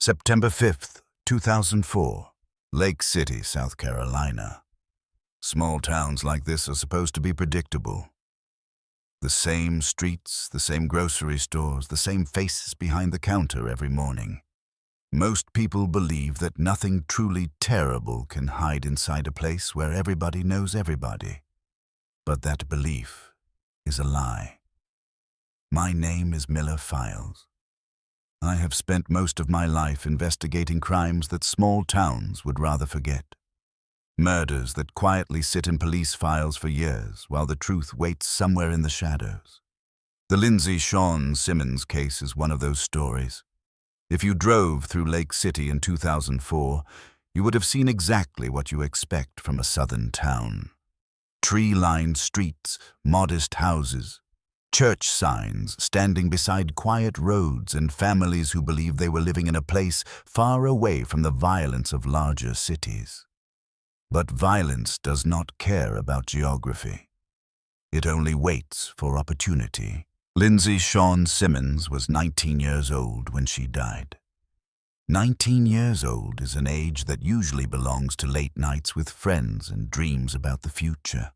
September 5th, 2004, Lake City, South Carolina. Small towns like this are supposed to be predictable. The same streets, the same grocery stores, the same faces behind the counter every morning. Most people believe that nothing truly terrible can hide inside a place where everybody knows everybody. But that belief is a lie. My name is Miller Files. I have spent most of my life investigating crimes that small towns would rather forget. Murders that quietly sit in police files for years while the truth waits somewhere in the shadows. The Lindsay Shawn Simmons case is one of those stories. If you drove through Lake City in 2004, you would have seen exactly what you expect from a southern town. Tree-lined streets, modest houses, church signs standing beside quiet roads, and families who believed they were living in a place far away from the violence of larger cities. But violence does not care about geography. It only waits for opportunity. Lindsay Shawn Simmons was 19 years old when she died. 19 years old is an age that usually belongs to late nights with friends and dreams about the future.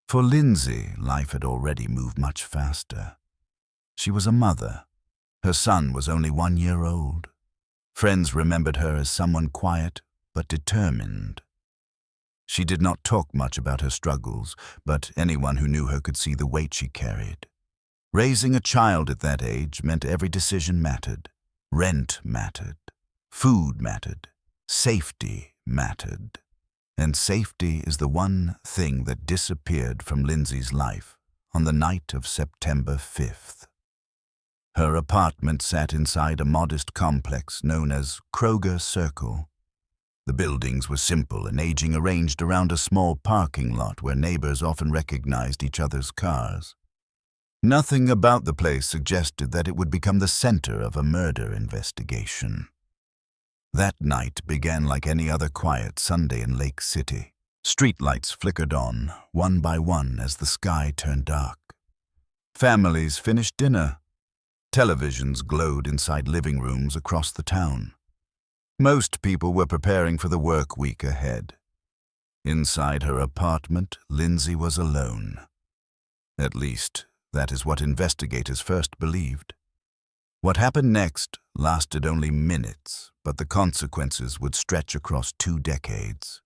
For Lindsay, life had already moved much faster. She was a mother. Her son was only 1 year old. Friends remembered her as someone quiet but determined. She did not talk much about her struggles, but anyone who knew her could see the weight she carried. Raising a child at that age meant every decision mattered. Rent mattered. Food mattered. Safety mattered. And safety is the one thing that disappeared from Lindsay's life on the night of September 5th. Her apartment sat inside a modest complex known as Kroger Circle. The buildings were simple and aging, arranged around a small parking lot where neighbors often recognized each other's cars. Nothing about the place suggested that it would become the center of a murder investigation. That night began like any other quiet Sunday in Lake City. Streetlights flickered on, one by one, as the sky turned dark. Families finished dinner. Televisions glowed inside living rooms across the town. Most people were preparing for the work week ahead. Inside her apartment, Lindsay was alone. At least, that is what investigators first believed. What happened next lasted only minutes, but the consequences would stretch across 2 decades.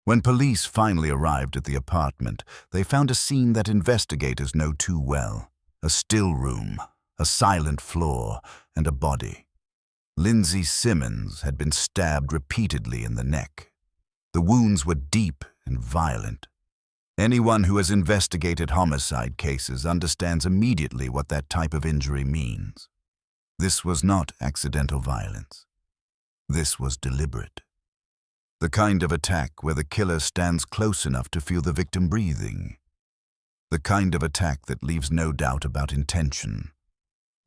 When police finally arrived at the apartment, they found a scene that investigators know too well: a still room, a silent floor, and a body. Lindsay Simmons had been stabbed repeatedly in the neck. The wounds were deep and violent. Anyone who has investigated homicide cases understands immediately what that type of injury means. This was not accidental violence. This was deliberate. The kind of attack where the killer stands close enough to feel the victim breathing. The kind of attack that leaves no doubt about intention.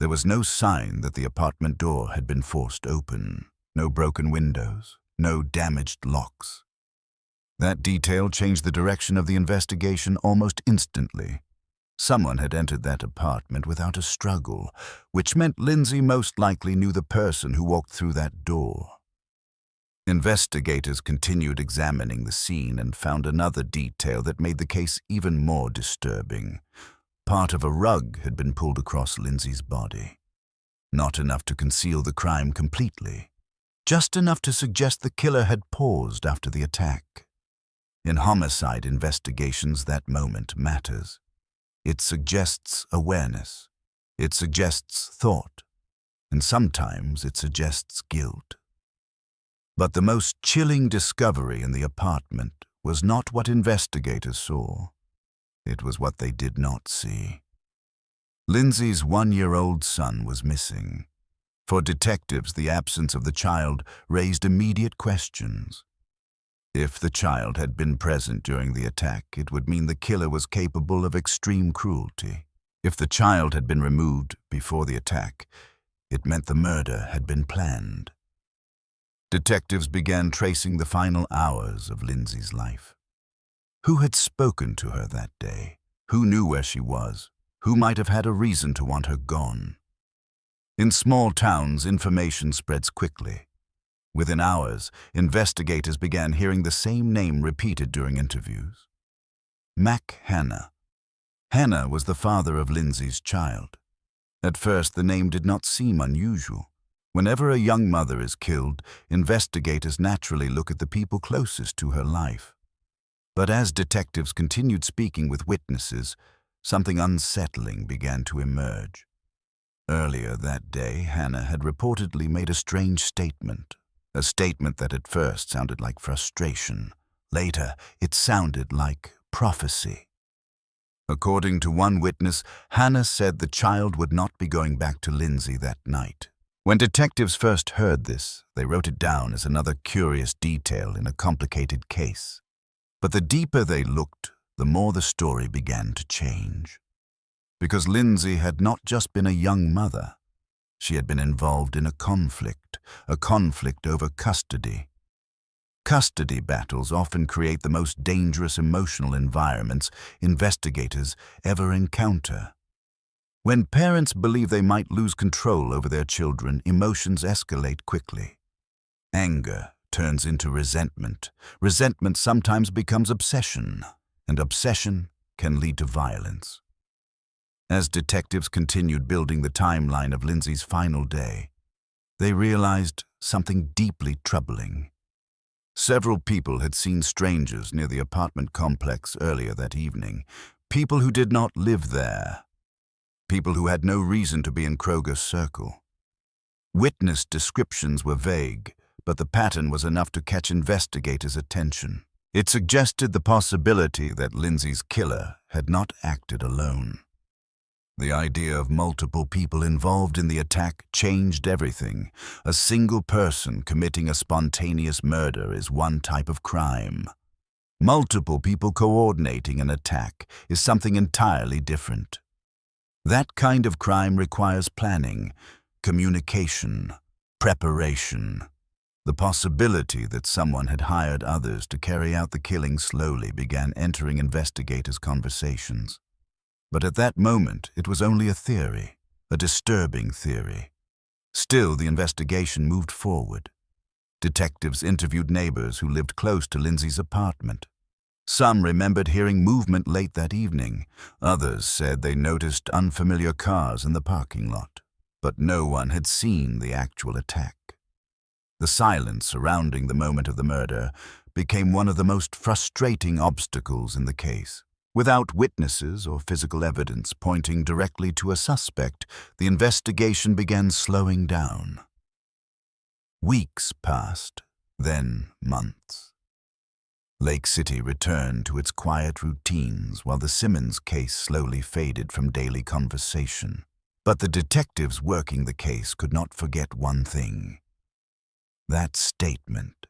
There was no sign that the apartment door had been forced open. No broken windows, no damaged locks. That detail changed the direction of the investigation almost instantly. Someone had entered that apartment without a struggle, which meant Lindsay most likely knew the person who walked through that door. Investigators continued examining the scene and found another detail that made the case even more disturbing. Part of a rug had been pulled across Lindsay's body. Not enough to conceal the crime completely, just enough to suggest the killer had paused after the attack. In homicide investigations, that moment matters. It suggests awareness. It suggests thought. And sometimes it suggests guilt. But the most chilling discovery in the apartment was not what investigators saw. It was what they did not see. Lindsay's 1-year-old son was missing. For detectives, the absence of the child raised immediate questions. If the child had been present during the attack, it would mean the killer was capable of extreme cruelty. If the child had been removed before the attack, it meant the murder had been planned. Detectives began tracing the final hours of Lindsay's life. Who had spoken to her that day? Who knew where she was? Who might have had a reason to want her gone? In small towns, information spreads quickly. Within hours, investigators began hearing the same name repeated during interviews. Mack Hanna. Hanna was the father of Lindsay's child. At first, the name did not seem unusual. Whenever a young mother is killed, investigators naturally look at the people closest to her life. But as detectives continued speaking with witnesses, something unsettling began to emerge. Earlier that day, Hanna had reportedly made a strange statement, a statement that at first sounded like frustration. Later, it sounded like prophecy. According to one witness, Hanna said the child would not be going back to Lindsay that night. When detectives first heard this, they wrote it down as another curious detail in a complicated case. But the deeper they looked, the more the story began to change. Because Lindsay had not just been a young mother. She had been involved in a conflict over custody. Custody battles often create the most dangerous emotional environments investigators ever encounter. When parents believe they might lose control over their children, emotions escalate quickly. Anger turns into resentment. Resentment sometimes becomes obsession, and obsession can lead to violence. As detectives continued building the timeline of Lindsay's final day, they realized something deeply troubling. Several people had seen strangers near the apartment complex earlier that evening, people who did not live there, people who had no reason to be in Kroger's circle. Witness descriptions were vague, but the pattern was enough to catch investigators' attention. It suggested the possibility that Lindsay's killer had not acted alone. The idea of multiple people involved in the attack changed everything. A single person committing a spontaneous murder is one type of crime. Multiple people coordinating an attack is something entirely different. That kind of crime requires planning, communication, preparation. The possibility that someone had hired others to carry out the killing slowly began entering investigators' conversations. But at that moment, it was only a theory, a disturbing theory. Still, the investigation moved forward. Detectives interviewed neighbors who lived close to Lindsay's apartment. Some remembered hearing movement late that evening. Others said they noticed unfamiliar cars in the parking lot. But no one had seen the actual attack. The silence surrounding the moment of the murder became one of the most frustrating obstacles in the case. Without witnesses or physical evidence pointing directly to a suspect, the investigation began slowing down. Weeks passed, then months. Lake City returned to its quiet routines while the Simmons case slowly faded from daily conversation. But the detectives working the case could not forget one thing. That statement.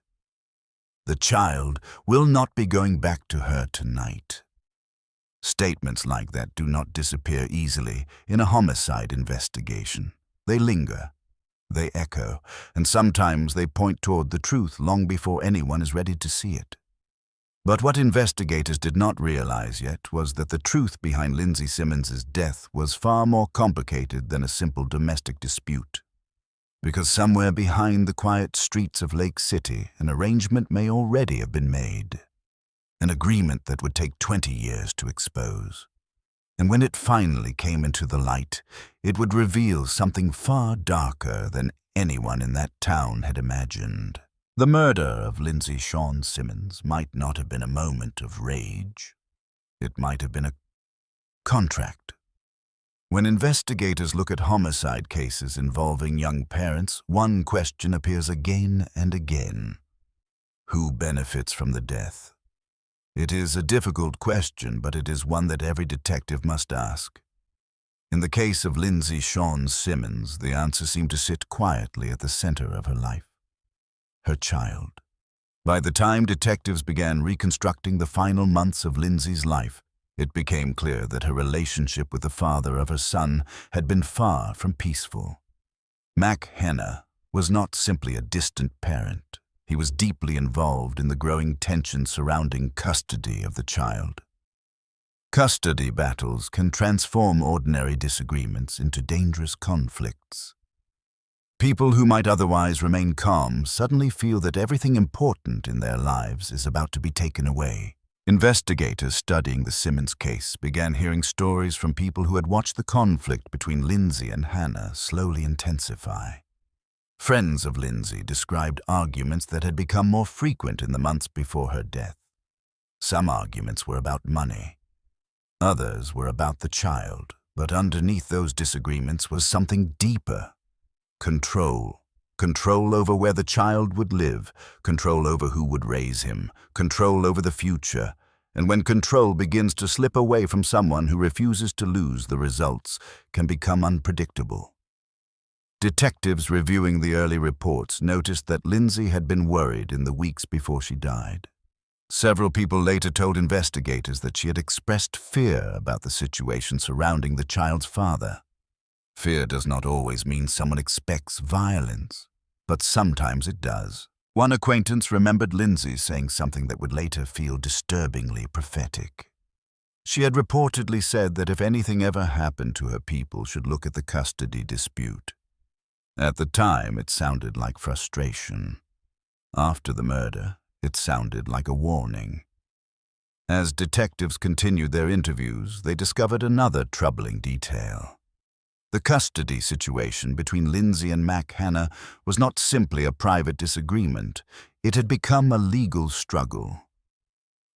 The child will not be going back to her tonight. Statements like that do not disappear easily in a homicide investigation. They linger, they echo, and sometimes they point toward the truth long before anyone is ready to see it. But what investigators did not realize yet was that the truth behind Lindsay Simmons' death was far more complicated than a simple domestic dispute. Because somewhere behind the quiet streets of Lake City, an arrangement may already have been made. An agreement that would take 20 years to expose. And when it finally came into the light, it would reveal something far darker than anyone in that town had imagined. The murder of Lindsay Shawn Simmons might not have been a moment of rage. It might have been a contract. When investigators look at homicide cases involving young parents, one question appears again and again. Who benefits from the death? It is a difficult question, but it is one that every detective must ask. In the case of Lindsay Shawn Simmons, the answer seemed to sit quietly at the center of her life. Her child. By the time detectives began reconstructing the final months of Lindsay's life, it became clear that her relationship with the father of her son had been far from peaceful. Mack Hanna was not simply a distant parent. He was deeply involved in the growing tension surrounding custody of the child. Custody battles can transform ordinary disagreements into dangerous conflicts. People who might otherwise remain calm suddenly feel that everything important in their lives is about to be taken away. Investigators studying the Simmons case began hearing stories from people who had watched the conflict between Lindsay and Hanna slowly intensify. Friends of Lindsay described arguments that had become more frequent in the months before her death. Some arguments were about money. Others were about the child, but underneath those disagreements was something deeper. Control. Control over where the child would live, control over who would raise him, control over the future. And when control begins to slip away from someone who refuses to lose, the results can become unpredictable. Detectives reviewing the early reports noticed that Lindsay had been worried in the weeks before she died. Several people later told investigators that she had expressed fear about the situation surrounding the child's father. Fear does not always mean someone expects violence, but sometimes it does. One acquaintance remembered Lindsay saying something that would later feel disturbingly prophetic. She had reportedly said that if anything ever happened to her, people should look at the custody dispute. At the time, it sounded like frustration. After the murder, it sounded like a warning. As detectives continued their interviews, they discovered another troubling detail. The custody situation between Lindsay and Mack Hanna was not simply a private disagreement. It had become a legal struggle.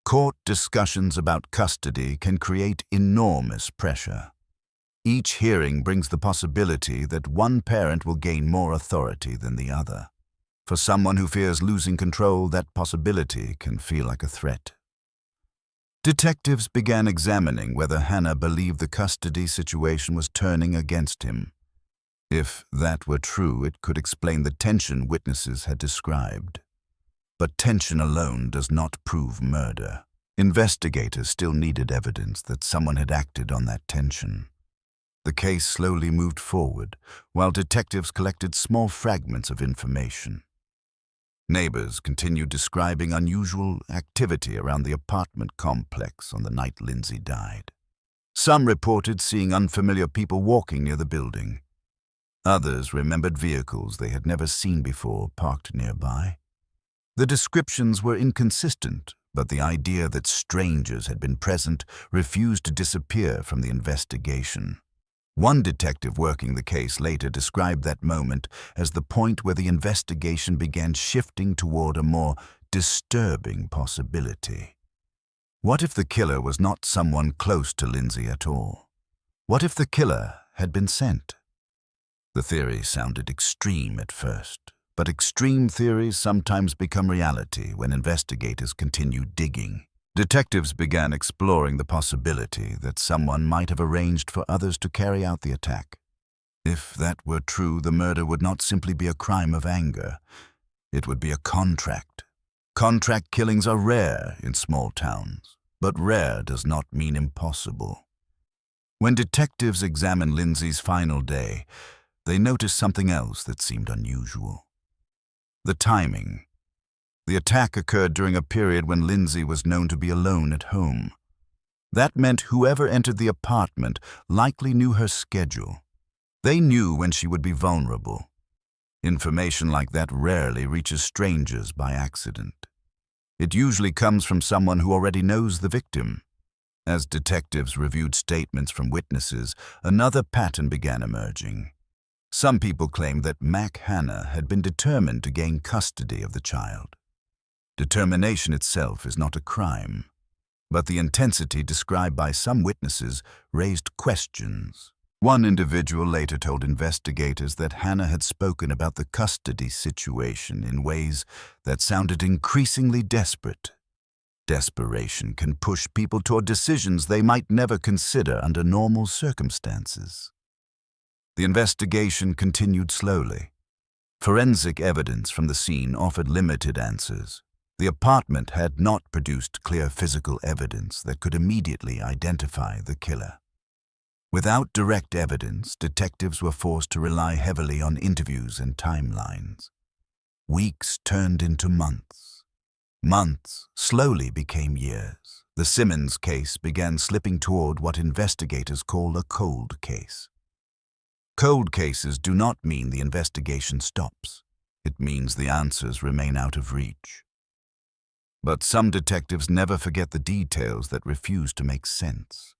Court discussions about custody can create enormous pressure. Each hearing brings the possibility that one parent will gain more authority than the other. For someone who fears losing control, that possibility can feel like a threat. Detectives began examining whether Hanna believed the custody situation was turning against him. If that were true, it could explain the tension witnesses had described. But tension alone does not prove murder. Investigators still needed evidence that someone had acted on that tension. The case slowly moved forward, while detectives collected small fragments of information. Neighbors continued describing unusual activity around the apartment complex on the night Lindsay died. Some reported seeing unfamiliar people walking near the building. Others remembered vehicles they had never seen before parked nearby. The descriptions were inconsistent, but the idea that strangers had been present refused to disappear from the investigation. One detective working the case later described that moment as the point where the investigation began shifting toward a more disturbing possibility. What if the killer was not someone close to Lindsay at all? What if the killer had been sent? The theory sounded extreme at first, but extreme theories sometimes become reality when investigators continue digging. Detectives began exploring the possibility that someone might have arranged for others to carry out the attack. If that were true, the murder would not simply be a crime of anger. It would be a contract. Contract killings are rare in small towns, but rare does not mean impossible. When detectives examined Lindsay's final day, they noticed something else that seemed unusual. The timing. The attack occurred during a period when Lindsay was known to be alone at home. That meant whoever entered the apartment likely knew her schedule. They knew when she would be vulnerable. Information like that rarely reaches strangers by accident. It usually comes from someone who already knows the victim. As detectives reviewed statements from witnesses, another pattern began emerging. Some people claimed that Mack Hanna had been determined to gain custody of the child. Determination itself is not a crime, but the intensity described by some witnesses raised questions. One individual later told investigators that Hanna had spoken about the custody situation in ways that sounded increasingly desperate. Desperation can push people toward decisions they might never consider under normal circumstances. The investigation continued slowly. Forensic evidence from the scene offered limited answers. The apartment had not produced clear physical evidence that could immediately identify the killer. Without direct evidence, detectives were forced to rely heavily on interviews and timelines. Weeks turned into months. Months slowly became years. The Simmons case began slipping toward what investigators call a cold case. Cold cases do not mean the investigation stops. It means the answers remain out of reach. But some detectives never forget the details that refuse to make sense.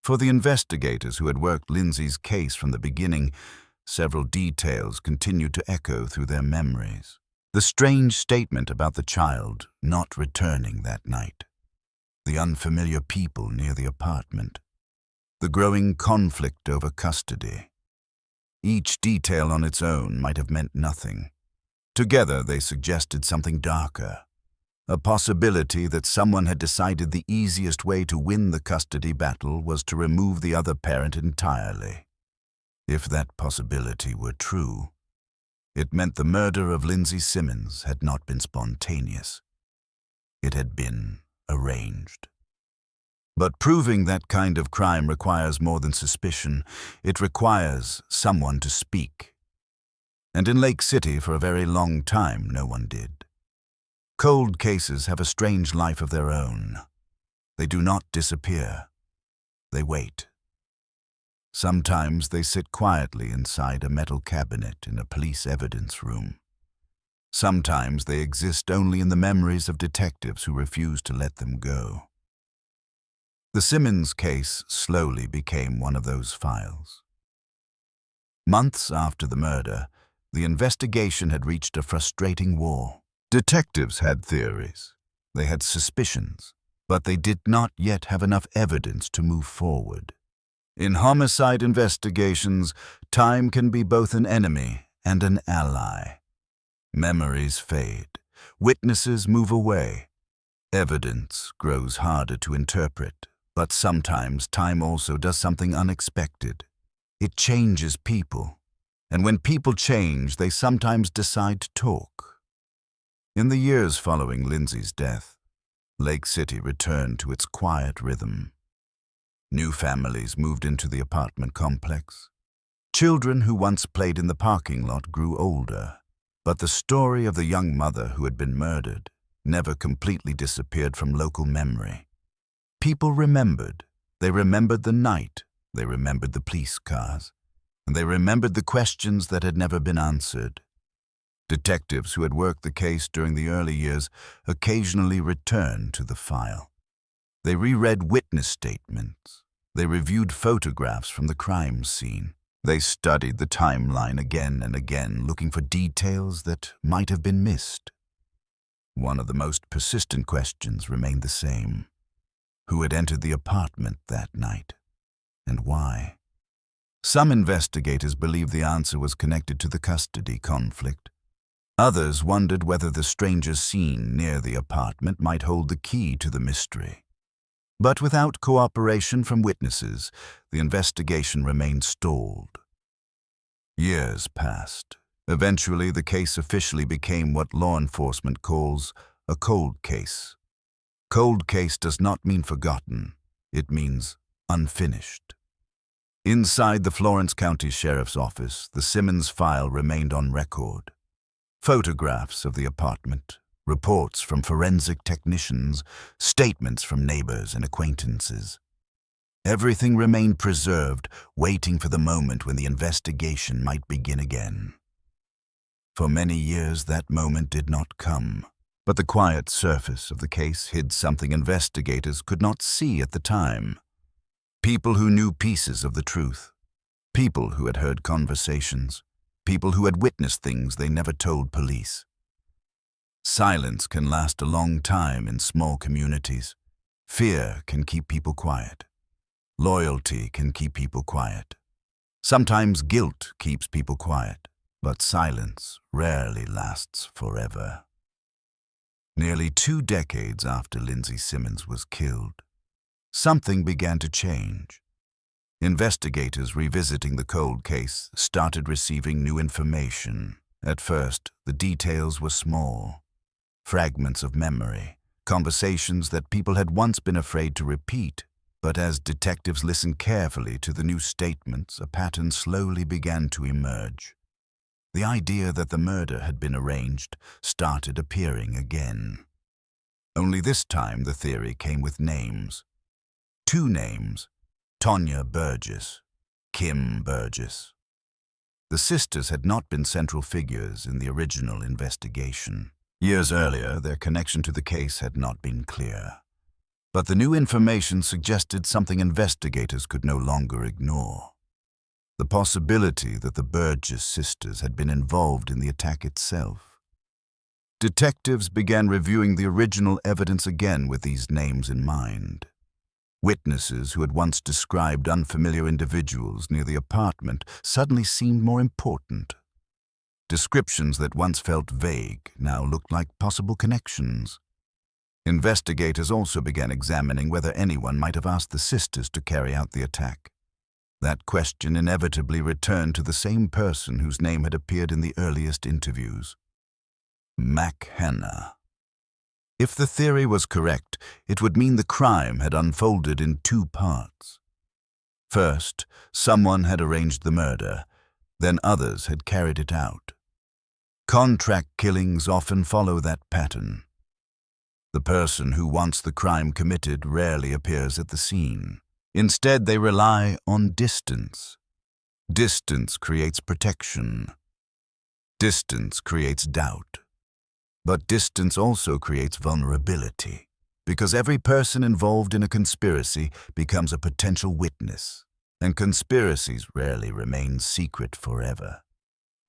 For the investigators who had worked Lindsay's case from the beginning, several details continued to echo through their memories. The strange statement about the child not returning that night. The unfamiliar people near the apartment. The growing conflict over custody. Each detail on its own might have meant nothing. Together they suggested something darker. A possibility that someone had decided the easiest way to win the custody battle was to remove the other parent entirely. If that possibility were true, it meant the murder of Lindsay Simmons had not been spontaneous. It had been arranged. But proving that kind of crime requires more than suspicion. It requires someone to speak. And in Lake City, for a very long time, no one did. Cold cases have a strange life of their own. They do not disappear. They wait. Sometimes they sit quietly inside a metal cabinet in a police evidence room. Sometimes they exist only in the memories of detectives who refuse to let them go. The Simmons case slowly became one of those files. Months after the murder, the investigation had reached a frustrating wall. Detectives had theories. They had suspicions, but they did not yet have enough evidence to move forward. In homicide investigations, time can be both an enemy and an ally. Memories fade. Witnesses move away. Evidence grows harder to interpret. But sometimes time also does something unexpected. It changes people. And when people change, they sometimes decide to talk. In the years following Lindsay's death, Lake City returned to its quiet rhythm. New families moved into the apartment complex. Children who once played in the parking lot grew older. But the story of the young mother who had been murdered never completely disappeared from local memory. People remembered. They remembered the night. They remembered the police cars. And they remembered the questions that had never been answered. Detectives who had worked the case during the early years occasionally returned to the file. They reread witness statements. They reviewed photographs from the crime scene. They studied the timeline again and again, looking for details that might have been missed. One of the most persistent questions remained the same. Who had entered the apartment that night, and why? Some investigators believed the answer was connected to the custody conflict. Others wondered whether the stranger seen near the apartment might hold the key to the mystery. But without cooperation from witnesses, the investigation remained stalled. Years passed. Eventually, the case officially became what law enforcement calls a cold case. Cold case does not mean forgotten. It means unfinished. Inside the Florence County Sheriff's Office, the Simmons file remained on record. Photographs of the apartment, reports from forensic technicians, statements from neighbors and acquaintances. Everything remained preserved, waiting for the moment when the investigation might begin again. For many years, that moment did not come. But the quiet surface of the case hid something investigators could not see at the time. People who knew pieces of the truth. People who had heard conversations. People who had witnessed things they never told police. Silence can last a long time in small communities. Fear can keep people quiet. Loyalty can keep people quiet. Sometimes guilt keeps people quiet, but silence rarely lasts forever. Nearly 2 decades after Lindsay Simmons was killed, something began to change. Investigators revisiting the cold case started receiving new information. At first, the details were small. Fragments of memory, conversations that people had once been afraid to repeat. But as detectives listened carefully to the new statements, a pattern slowly began to emerge. The idea that the murder had been arranged started appearing again. Only this time the theory came with names. 2 names, Tonya Burgess, Kim Burgess. The sisters had not been central figures in the original investigation. Years earlier, their connection to the case had not been clear. But the new information suggested something investigators could no longer ignore. The possibility that the Burgess sisters had been involved in the attack itself. Detectives began reviewing the original evidence again with these names in mind. Witnesses who had once described unfamiliar individuals near the apartment suddenly seemed more important. Descriptions that once felt vague now looked like possible connections. Investigators also began examining whether anyone might have asked the sisters to carry out the attack. That question inevitably returned to the same person whose name had appeared in the earliest interviews. Mack Hanna. If the theory was correct, it would mean the crime had unfolded in two parts. First, someone had arranged the murder, then others had carried it out. Contract killings often follow that pattern. The person who wants the crime committed rarely appears at the scene. Instead, they rely on distance. Distance creates protection. Distance creates doubt. But distance also creates vulnerability, because every person involved in a conspiracy becomes a potential witness, and conspiracies rarely remain secret forever.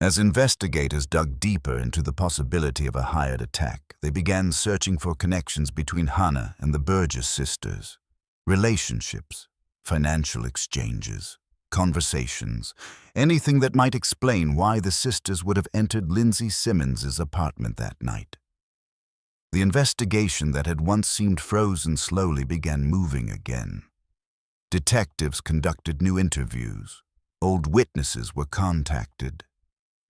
As investigators dug deeper into the possibility of a hired attack, they began searching for connections between Hanna and the Burgess sisters. Relationships, financial exchanges, conversations, anything that might explain why the sisters would have entered Lindsay Simmons' apartment that night. The investigation that had once seemed frozen slowly began moving again. Detectives conducted new interviews. Old witnesses were contacted.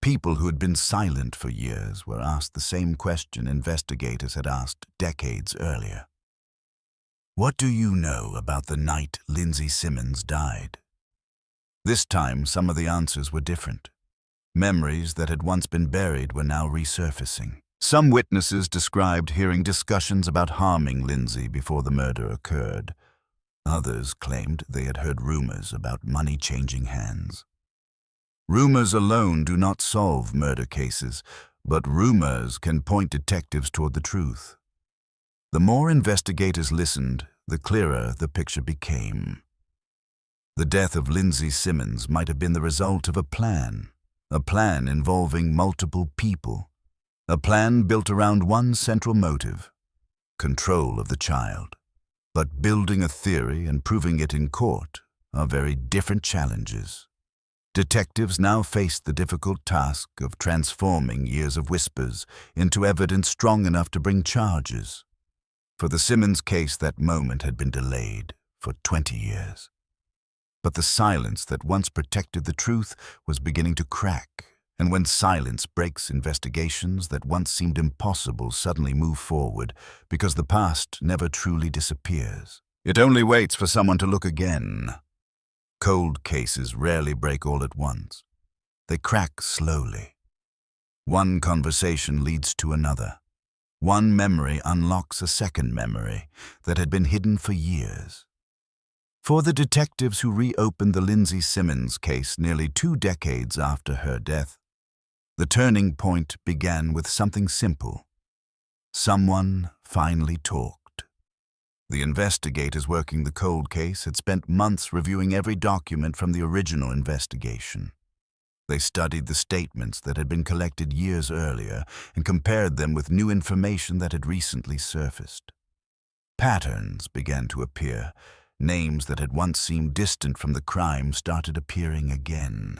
People who had been silent for years were asked the same question investigators had asked decades earlier. What do you know about the night Lindsay Simmons died? This time, some of the answers were different. Memories that had once been buried were now resurfacing. Some witnesses described hearing discussions about harming Lindsay before the murder occurred. Others claimed they had heard rumors about money changing hands. Rumors alone do not solve murder cases, but rumors can point detectives toward the truth. The more investigators listened, the clearer the picture became. The death of Lindsay Simmons might have been the result of a plan involving multiple people, a plan built around one central motive, control of the child. But building a theory and proving it in court are very different challenges. Detectives now faced the difficult task of transforming years of whispers into evidence strong enough to bring charges. For the Simmons case, that moment had been delayed for 20 years. But the silence that once protected the truth was beginning to crack, and when silence breaks, investigations that once seemed impossible suddenly move forward, because the past never truly disappears. It only waits for someone to look again. Cold cases rarely break all at once. They crack slowly. One conversation leads to another. One memory unlocks a second memory that had been hidden for years. For the detectives who reopened the Lindsay Simmons case nearly 2 decades after her death, the turning point began with something simple. Someone finally talked. The investigators working the cold case had spent months reviewing every document from the original investigation. They studied the statements that had been collected years earlier and compared them with new information that had recently surfaced. Patterns began to appear. Names that had once seemed distant from the crime started appearing again.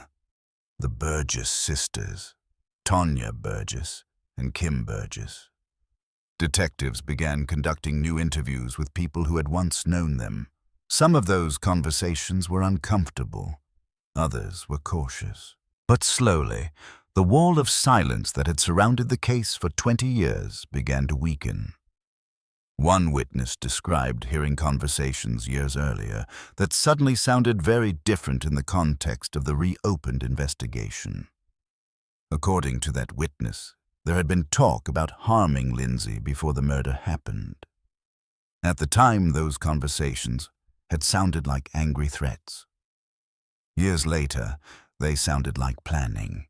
The Burgess sisters, Tonya Burgess and Kim Burgess. Detectives began conducting new interviews with people who had once known them. Some of those conversations were uncomfortable. Others were cautious. But slowly, the wall of silence that had surrounded the case for 20 years began to weaken. One witness described hearing conversations years earlier that suddenly sounded very different in the context of the reopened investigation. According to that witness, there had been talk about harming Lindsay before the murder happened. At the time, those conversations had sounded like angry threats. Years later, they sounded like planning.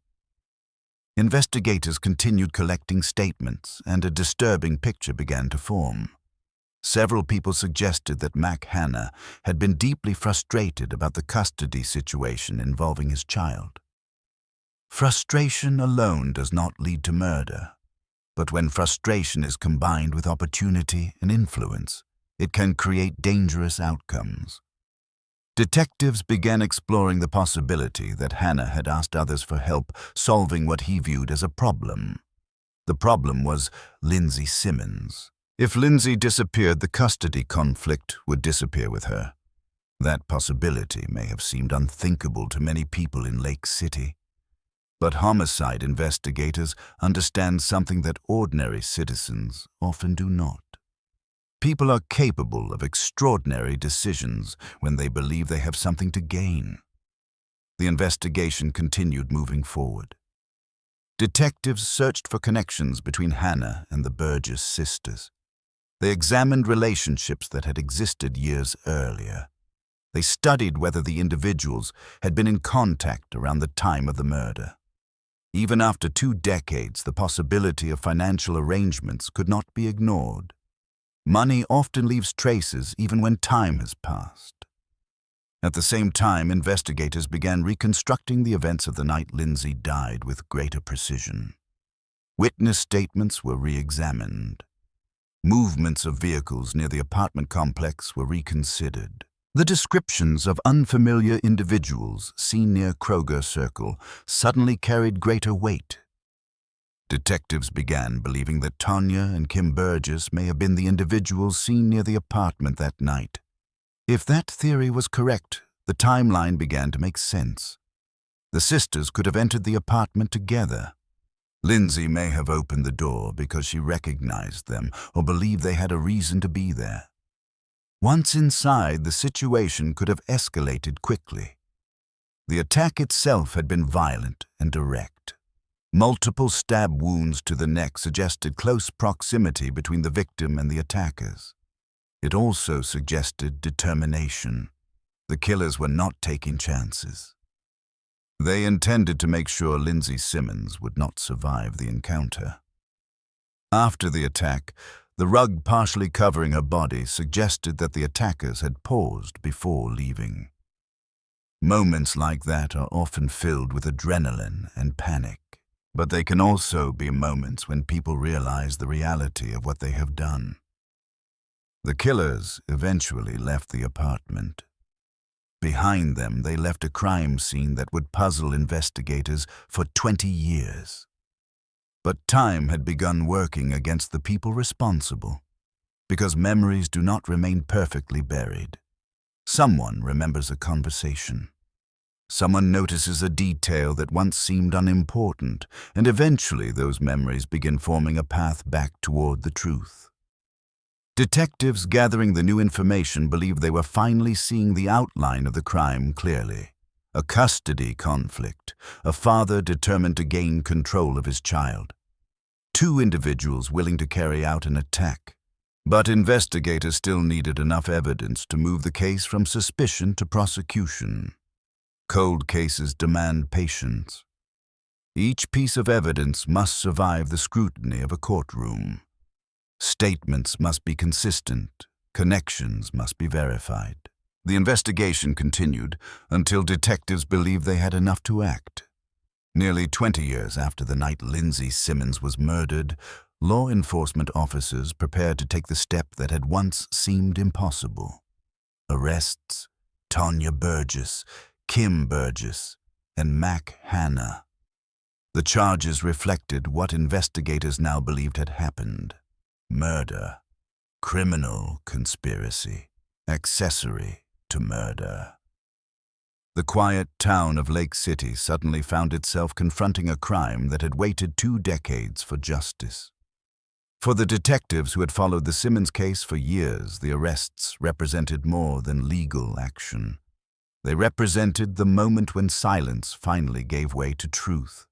Investigators continued collecting statements, and a disturbing picture began to form. Several people suggested that Mack Hanna had been deeply frustrated about the custody situation involving his child. Frustration alone does not lead to murder, but when frustration is combined with opportunity and influence, it can create dangerous outcomes. Detectives began exploring the possibility that Hanna had asked others for help solving what he viewed as a problem. The problem was Lindsay Simmons. If Lindsay disappeared, the custody conflict would disappear with her. That possibility may have seemed unthinkable to many people in Lake City. But homicide investigators understand something that ordinary citizens often do not. People are capable of extraordinary decisions when they believe they have something to gain. The investigation continued moving forward. Detectives searched for connections between Hanna and the Burgess sisters. They examined relationships that had existed years earlier. They studied whether the individuals had been in contact around the time of the murder. Even after 2 decades, the possibility of financial arrangements could not be ignored. Money often leaves traces even when time has passed. At the same time, investigators began reconstructing the events of the night Lindsay died with greater precision. Witness statements were re-examined. Movements of vehicles near the apartment complex were reconsidered. The descriptions of unfamiliar individuals seen near Kroger Circle suddenly carried greater weight. Detectives began believing that Tonya and Kim Burgess may have been the individuals seen near the apartment that night. If that theory was correct, the timeline began to make sense. The sisters could have entered the apartment together. Lindsay may have opened the door because she recognized them or believed they had a reason to be there. Once inside, the situation could have escalated quickly. The attack itself had been violent and direct. Multiple stab wounds to the neck suggested close proximity between the victim and the attackers. It also suggested determination. The killers were not taking chances. They intended to make sure Lindsay Simmons would not survive the encounter. After the attack, the rug partially covering her body suggested that the attackers had paused before leaving. Moments like that are often filled with adrenaline and panic, but they can also be moments when people realize the reality of what they have done. The killers eventually left the apartment. Behind them, they left a crime scene that would puzzle investigators for 20 years. But time had begun working against the people responsible, because memories do not remain perfectly buried. Someone remembers a conversation. Someone notices a detail that once seemed unimportant, and eventually those memories begin forming a path back toward the truth. Detectives gathering the new information believed they were finally seeing the outline of the crime clearly. A custody conflict, a father determined to gain control of his child. 2 individuals willing to carry out an attack. But investigators still needed enough evidence to move the case from suspicion to prosecution. Cold cases demand patience. Each piece of evidence must survive the scrutiny of a courtroom. Statements must be consistent, connections must be verified. The investigation continued until detectives believed they had enough to act. Nearly 20 years after the night Lindsay Simmons was murdered, law enforcement officers prepared to take the step that had once seemed impossible. Arrests: Tonya Burgess, Kim Burgess, and Mack Hanna. The charges reflected what investigators now believed had happened: murder, criminal conspiracy, accessory to murder. The quiet town of Lake City suddenly found itself confronting a crime that had waited 2 decades for justice. For the detectives who had followed the Simmons case for years, the arrests represented more than legal action. They represented the moment when silence finally gave way to truth.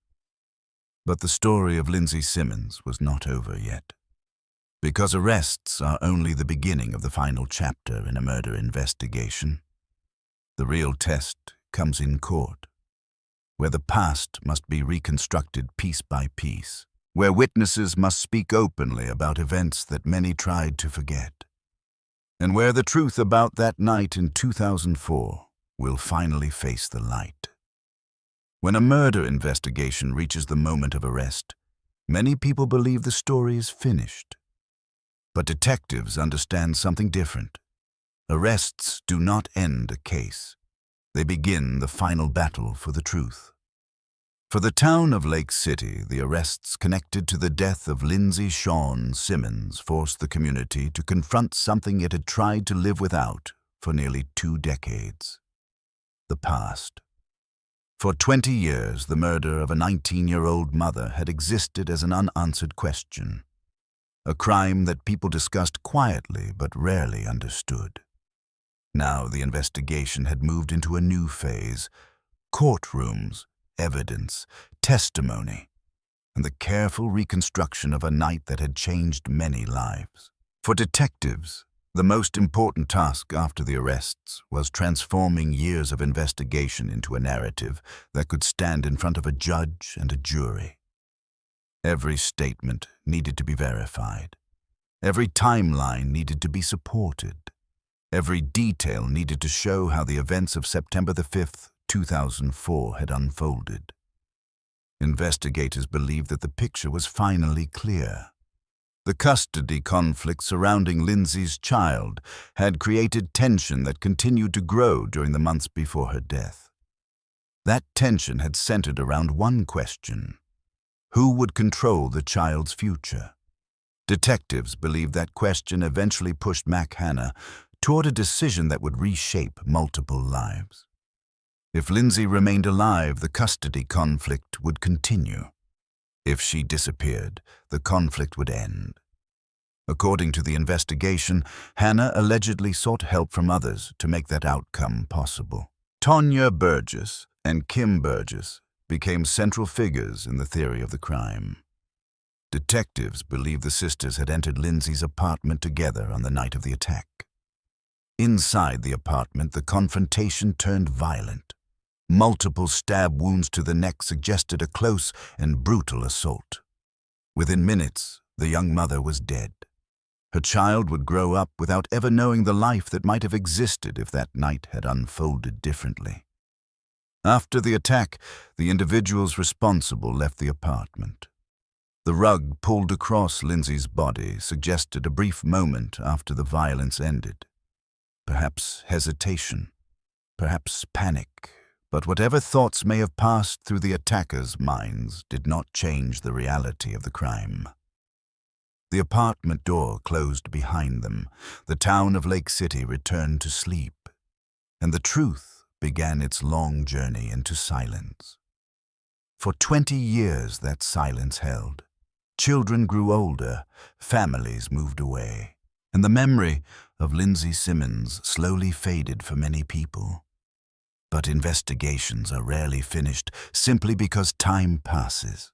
But the story of Lindsay Simmons was not over yet. Because arrests are only the beginning of the final chapter in a murder investigation. The real test comes in court, where the past must be reconstructed piece by piece, where witnesses must speak openly about events that many tried to forget, and where the truth about that night in 2004 will finally face the light. When a murder investigation reaches the moment of arrest, many people believe the story is finished. But detectives understand something different. Arrests do not end a case. They begin the final battle for the truth. For the town of Lake City, the arrests connected to the death of Lindsay Shawn Simmons forced the community to confront something it had tried to live without for nearly 2 decades: the past. For 20 years, the murder of a 19-year-old mother had existed as an unanswered question, a crime that people discussed quietly but rarely understood. Now the investigation had moved into a new phase: courtrooms, evidence, testimony, and the careful reconstruction of a night that had changed many lives. For detectives, the most important task after the arrests was transforming years of investigation into a narrative that could stand in front of a judge and a jury. Every statement needed to be verified. Every timeline needed to be supported. Every detail needed to show how the events of September the 5th, 2004 had unfolded. Investigators believed that the picture was finally clear. The custody conflict surrounding Lindsay's child had created tension that continued to grow during the months before her death. That tension had centered around one question: who would control the child's future? Detectives believed that question eventually pushed Mack Hanna toward a decision that would reshape multiple lives. If Lindsay remained alive, the custody conflict would continue. If she disappeared, the conflict would end. According to the investigation, Hanna allegedly sought help from others to make that outcome possible. Tonya Burgess and Kim Burgess became central figures in the theory of the crime. Detectives believe the sisters had entered Lindsay's apartment together on the night of the attack. Inside the apartment, the confrontation turned violent. Multiple stab wounds to the neck suggested a close and brutal assault. Within minutes, the young mother was dead. Her child would grow up without ever knowing the life that might have existed if that night had unfolded differently. After the attack, the individuals responsible left the apartment. The rug pulled across Lindsay's body suggested a brief moment after the violence ended. Perhaps hesitation, perhaps panic, but whatever thoughts may have passed through the attackers' minds did not change the reality of the crime. The apartment door closed behind them. The town of Lake City returned to sleep, and the truth began its long journey into silence. For 20 years that silence held. Children grew older, families moved away, and the memory of Lindsay Simmons slowly faded for many people. But investigations are rarely finished simply because time passes.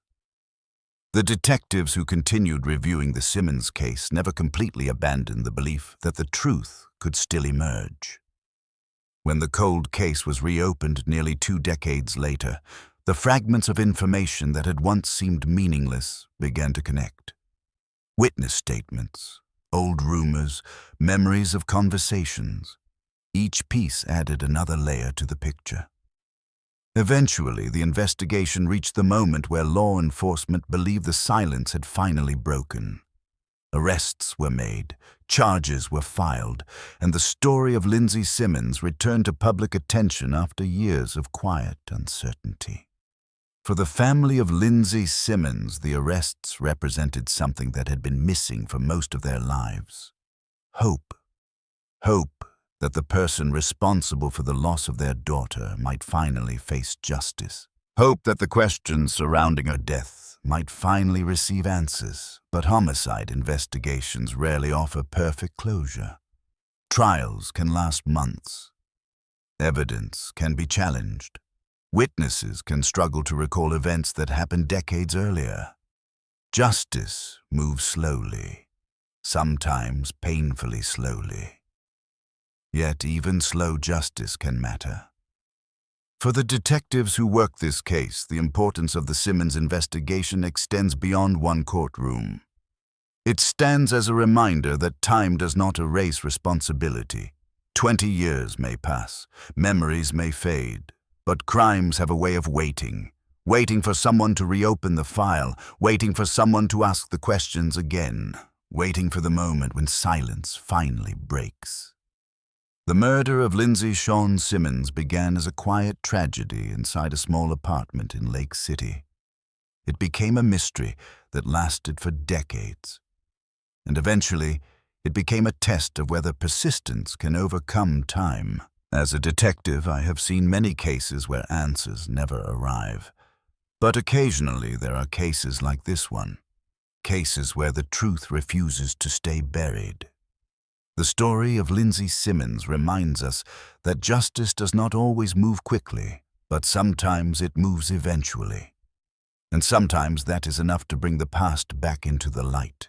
The detectives who continued reviewing the Simmons case never completely abandoned the belief that the truth could still emerge. When the cold case was reopened nearly 2 decades later, the fragments of information that had once seemed meaningless began to connect. Witness statements, old rumors, memories of conversations. Each piece added another layer to the picture. Eventually, the investigation reached the moment where law enforcement believed the silence had finally broken. Arrests were made, charges were filed, and the story of Lindsay Simmons returned to public attention after years of quiet uncertainty. For the family of Lindsay Simmons, the arrests represented something that had been missing for most of their lives: hope. Hope that the person responsible for the loss of their daughter might finally face justice. Hope that the questions surrounding her death might finally receive answers. But homicide investigations rarely offer perfect closure. Trials can last months. Evidence can be challenged. Witnesses can struggle to recall events that happened decades earlier. Justice moves slowly, sometimes painfully slowly. Yet even slow justice can matter. For the detectives who work this case, the importance of the Simmons investigation extends beyond one courtroom. It stands as a reminder that time does not erase responsibility. 20 years may pass, memories may fade, but crimes have a way of waiting for someone to reopen the file, waiting for someone to ask the questions again, waiting for the moment when silence finally breaks. The murder of Lindsay Shawn Simmons began as a quiet tragedy inside a small apartment in Lake City. It became a mystery that lasted for decades. And eventually, it became a test of whether persistence can overcome time. As a detective, I have seen many cases where answers never arrive. But occasionally there are cases like this one. Cases where the truth refuses to stay buried. The story of Lindsay Simmons reminds us that justice does not always move quickly, but sometimes it moves eventually. And sometimes that is enough to bring the past back into the light.